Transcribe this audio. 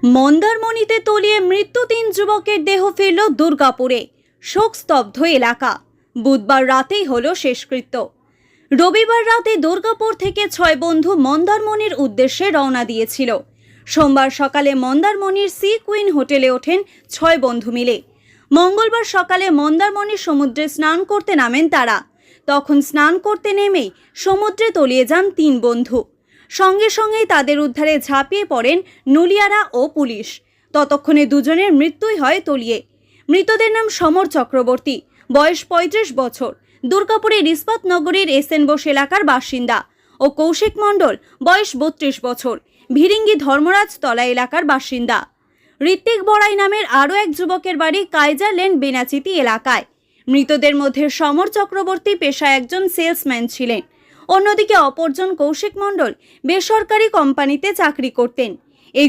মন্দারমণিতে তলিয়ে মৃত্যু ৩ যুবকের দেহ ফিরল দুর্গাপুরে। শোকস্তব্ধ এলাকা। বুধবার রাতেই হলো শেষকৃত্য। রবিবার রাতে দুর্গাপুর থেকে ৬ বন্ধু মন্দারমণির উদ্দেশ্যে রওনা দিয়েছিল। সোমবার সকালে মন্দারমণির সি কুইন হোটেলে ওঠেন ৬ বন্ধু মিলে। মঙ্গলবার সকালে মন্দারমণির সমুদ্রে স্নান করতে নামেন তারা। তখন স্নান করতে নেমেই সমুদ্রে তলিয়ে যান ৩ বন্ধু। সঙ্গে সঙ্গেই তাদের উদ্ধারে ঝাঁপিয়ে পড়েন নুলিয়ারা ও পুলিশ। ততক্ষণে দুজনের মৃত্যুই হয় তলিয়ে। মৃতদের নাম সমর চক্রবর্তী, বয়স ৩৫ বছর, দুর্গাপুরের ইস্পাত নগরীর এসএন বোস এলাকার বাসিন্দা, ও কৌশিক মণ্ডল, বয়স ৩২ বছর, ভিরিঙ্গি ধর্মরাজ তলা এলাকার বাসিন্দা। ঋত্বিক বড়াই নামের আরও এক যুবকের বাড়ি কাইজার লেন বেনাচিতি এলাকায়। মৃতদের মধ্যে সমর চক্রবর্তী পেশায় একজন সেলসম্যান ছিলেন। অন্যদিকে অপরজন কৌশিক মণ্ডল বেসরকারি কোম্পানিতে চাকরি করতেন।